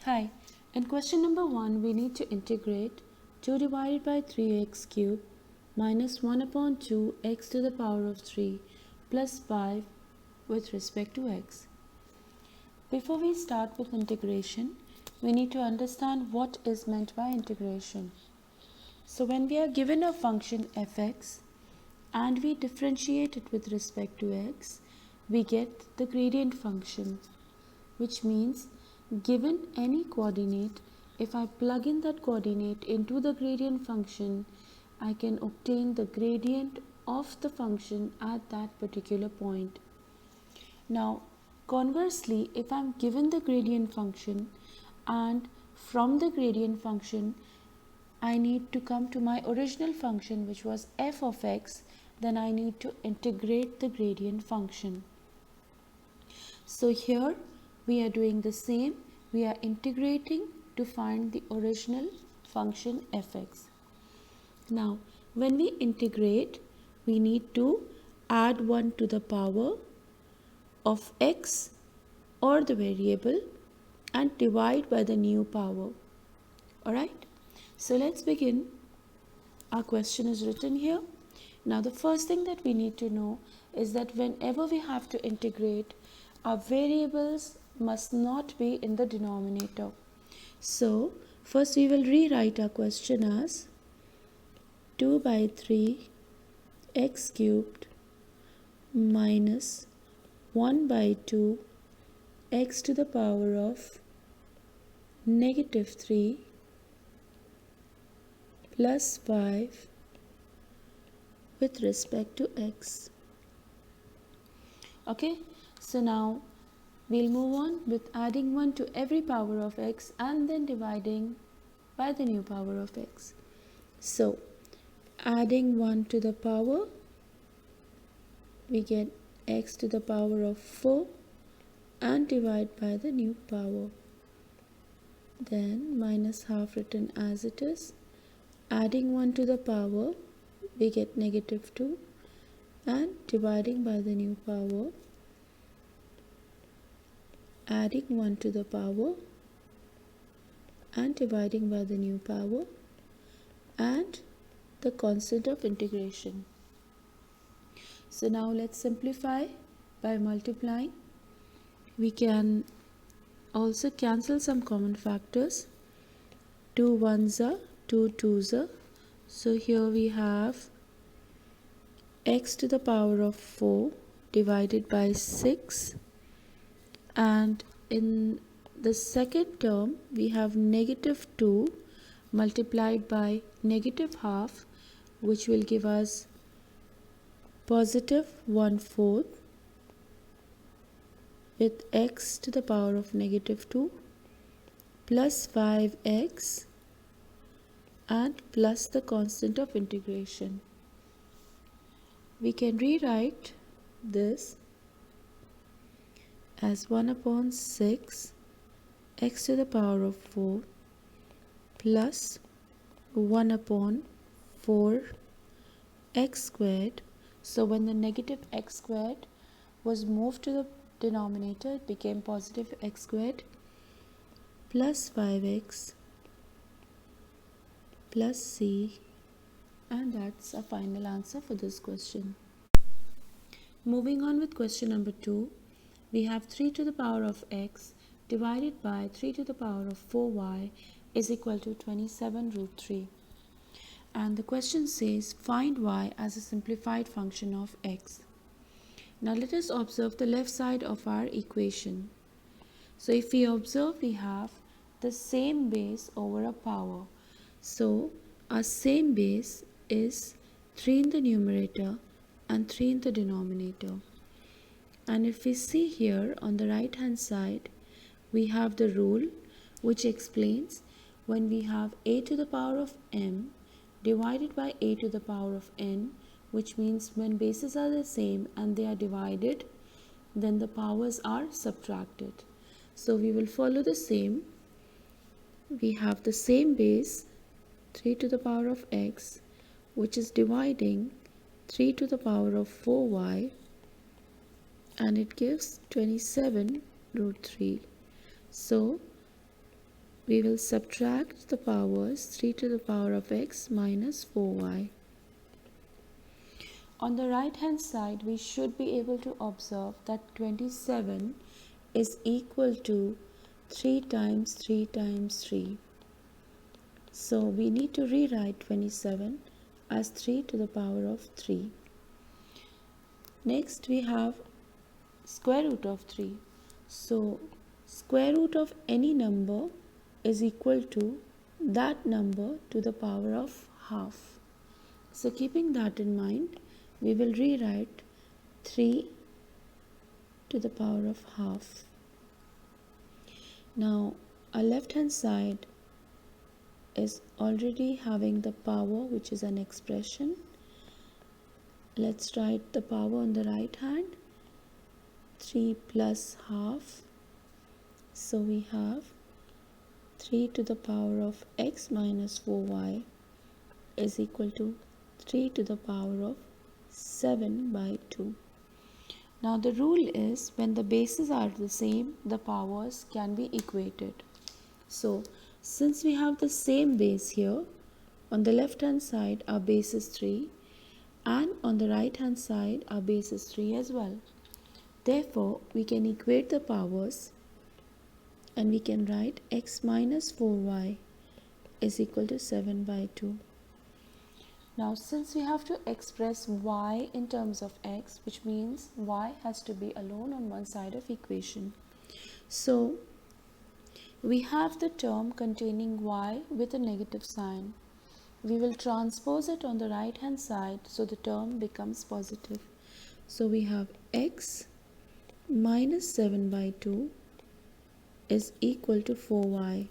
Hi, in question number 1, we need to integrate 2 divided by 3x cubed minus 1 upon 2 x to the power of 3 plus 5 with respect to x. Before we start with integration, we need to understand what is meant by integration. So when we are given a function fx and we differentiate it with respect to x, we get the gradient function, which means given any coordinate, if I plug in that coordinate into the gradient function, I can obtain the gradient of the function at that particular point. Now, conversely, if I'm given the gradient function and from the gradient function I need to come to my original function, which was f of x, then I need to integrate the gradient function. So here we are doing the same. We are integrating to find the original function fx. Now, when we integrate, we need to add 1 to the power of x or the variable and divide by the new power. Alright, so let's begin. Our question is written here. Now, the first thing that we need to know is that whenever we have to integrate, our variables must not be in the denominator. So, first we will rewrite our question as 2 by 3 x cubed minus 1 by 2 x to the power of negative 3 plus 5 with respect to x. Okay, so now we'll move on with adding 1 to every power of x and then dividing by the new power of x. So, adding 1 to the power, we get x to the power of 4 and divide by the new power. Then minus half written as it is. Adding 1 to the power, we get negative 2 and dividing by the new power. Adding 1 to the power and dividing by the new power and the constant of integration. So now let's simplify by multiplying. We can also cancel some common factors. 2 ones are 2 twos are. So here we have x to the power of 4 divided by 6, and in the second term we have negative 2 multiplied by negative half, which will give us positive 1/4 with x to the power of negative 2 plus 5x and plus the constant of integration. We can rewrite this as 1 upon 6 x to the power of 4 plus 1 upon 4 x squared. So when the negative x squared was moved to the denominator, it became positive x squared plus 5x plus c, and that's a final answer for this question. Moving on with question number 2, we have 3 to the power of x divided by 3 to the power of 4y is equal to 27 root 3. And the question says find y as a simplified function of x. Now let us observe the left side of our equation. So if we observe, we have the same base over a power. So our same base is 3 in the numerator and 3 in the denominator. And if we see here on the right hand side, we have the rule which explains when we have a to the power of m divided by a to the power of n, which means when bases are the same and they are divided, then the powers are subtracted. So we will follow the same. We have the same base 3 to the power of x, which is dividing 3 to the power of 4y, and it gives 27 root 3. So we will subtract the powers 3 to the power of x minus 4y. On the right hand side, we should be able to observe that 27 is equal to 3 times 3 times 3. So we need to rewrite 27 as 3 to the power of 3. Next we have square root of 3. So square root of any number is equal to that number to the power of half. So keeping that in mind, we will rewrite 3 to the power of half. Now our left hand side is already having the power, which is an expression. Let's write the power on the right hand, 3 plus half. So we have 3 to the power of x minus 4y is equal to 3 to the power of 7 by 2. Now the rule is when the bases are the same, the powers can be equated. So since we have the same base here, on the left hand side our base is 3 and on the right hand side our base is 3 as well. Therefore we can equate the powers and we can write x minus 4y is equal to 7 by 2. Now since we have to express y in terms of x, which means y has to be alone on one side of equation. So we have the term containing y with a negative sign. We will transpose it on the right hand side so the term becomes positive. So we have x minus 7 by 2 is equal to 4y.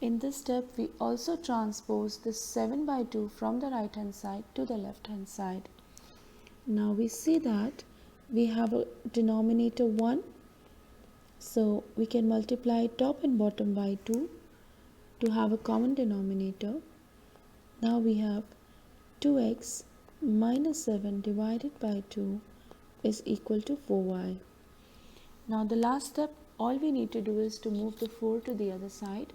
In this step, we also transpose this 7 by 2 from the right hand side to the left hand side. Now we see that we have a denominator 1. So we can multiply top and bottom by 2 to have a common denominator. Now we have 2x minus 7 divided by 2 is equal to 4y. Now the last step, all we need to do is to move the 4 to the other side.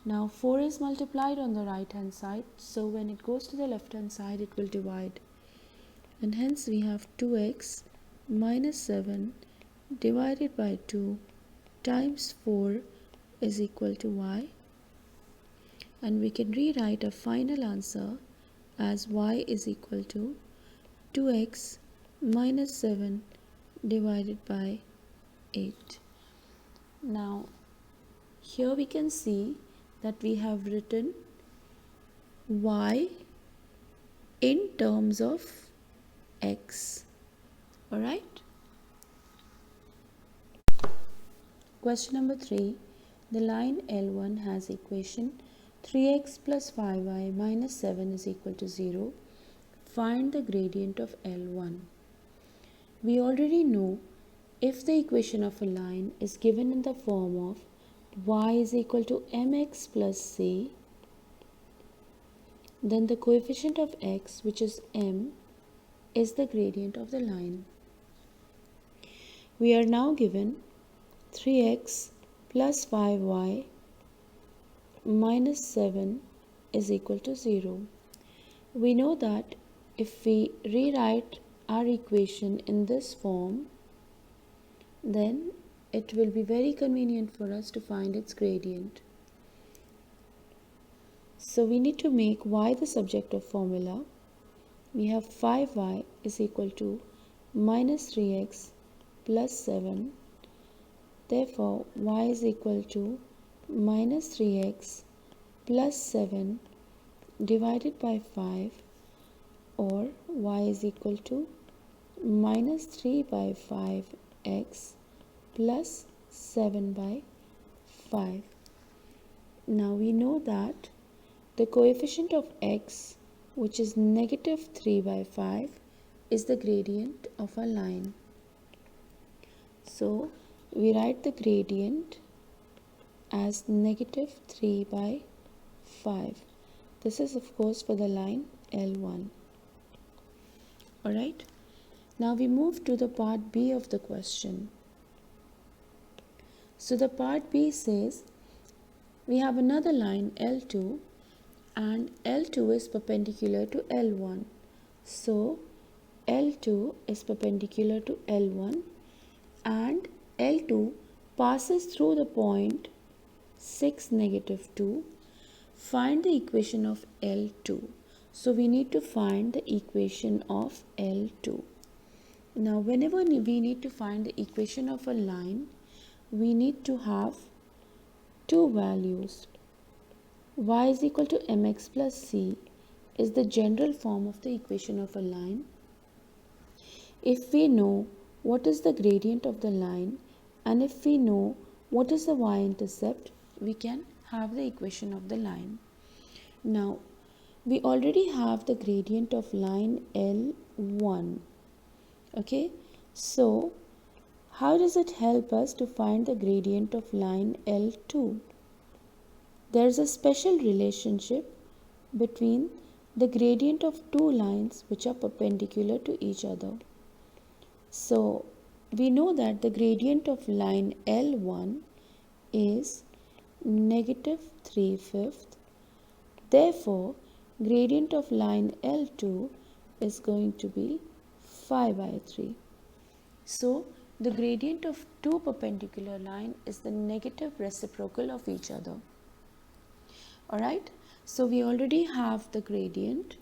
Now 4 is multiplied on the right hand side, so when it goes to the left hand side it will divide, and hence we have 2x minus 7 divided by 2 times 4 is equal to y, and we can rewrite a final answer as y is equal to 2x minus 7 divided by 8. Now here we can see that we have written y in terms of x. Alright? Question number 3. The line L1 has equation 3x plus 5y minus 7 is equal to 0. Find the gradient of L1. We already know if the equation of a line is given in the form of y is equal to mx plus c, then the coefficient of x, which is m, is the gradient of the line. We are now given 3x plus 5y minus 7 is equal to 0. We know that if we rewrite our equation in this form, then it will be very convenient for us to find its gradient. So we need to make y the subject of formula. We have 5y is equal to minus 3x plus 7. Therefore, y is equal to minus 3x plus 7 divided by 5, or y is equal to minus 3 by 5x plus 7 by 5. Now we know that the coefficient of x, which is negative 3 by 5, is the gradient of a line. So we write the gradient as negative 3 by 5. This is of course for the line L1. Alright, now we move to the part B of the question. So the part B says we have another line L2, and L2 is perpendicular to L1. So L2 is perpendicular to L1 and L2 passes through the point 6, negative 2. Find the equation of L2. So we need to find the equation of L2. Now whenever we need to find the equation of a line, we need to have two values. Y is equal to mx plus c is the general form of the equation of a line. If we know what is the gradient of the line and if we know what is the y-intercept, we can have the equation of the line. Now we already have the gradient of line L1. Okay, so how does it help us to find the gradient of line L2? There is a special relationship between the gradient of two lines which are perpendicular to each other. So we know that the gradient of line L1 is negative 3/5. Therefore, gradient of line L2 is going to be 5/3. So the gradient of two perpendicular lines is the negative reciprocal of each other. Alright, so we already have the gradient.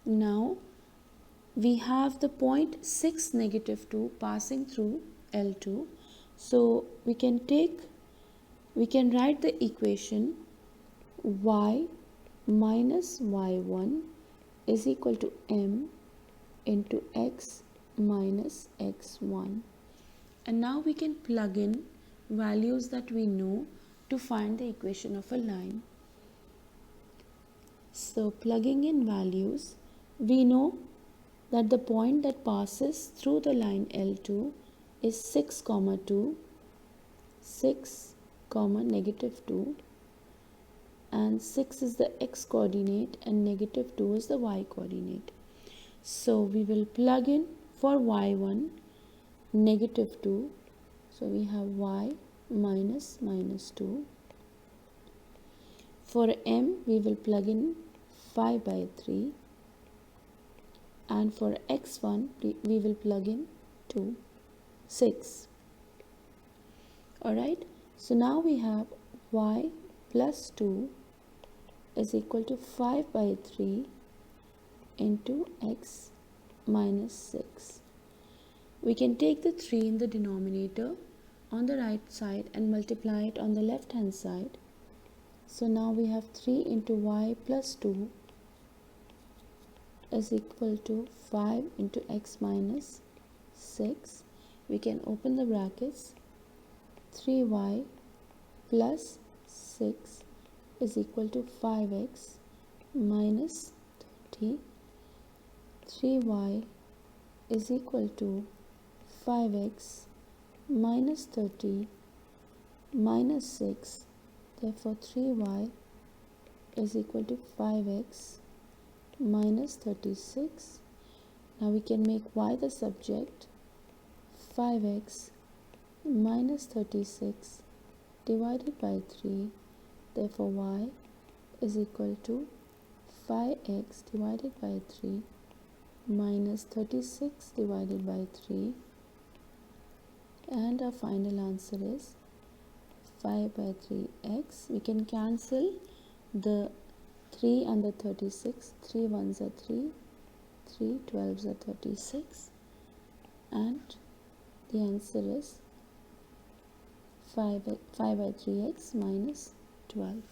Now we have the point 6, negative 2 passing through L2. So we can write the equation y minus y1 is equal to m into x minus x1. And now we can plug in values that we know to find the equation of a line. So plugging in values, we know that the point that passes through the line L2 is 6, 2, 6, negative 2, and 6 is the x coordinate and negative 2 is the y coordinate. So we will plug in for y1 negative 2, so we have y minus 2. For m we will plug in 5/3, and for x1 we will plug in 6. Alright, so now we have y plus 2 is equal to 5/3 into x minus 6. We can take the 3 in the denominator on the right side and multiply it on the left hand side. So now we have 3 into y plus 2 is equal to 5 into x minus 6. We can open the brackets. 3y plus 6 is equal to 5x minus 30. 3y is equal to 5x minus 30 minus 6. Therefore 3y is equal to 5x minus 36. Now we can make y the subject. 5x minus 36 divided by 3. Therefore y is equal to 5x divided by 3 minus 36 divided by 3, and our final answer is 5/3x. We can cancel the 3 and the 36. 3 ones are 3, 3 12s are 36, and the answer is 5/3x minus 12.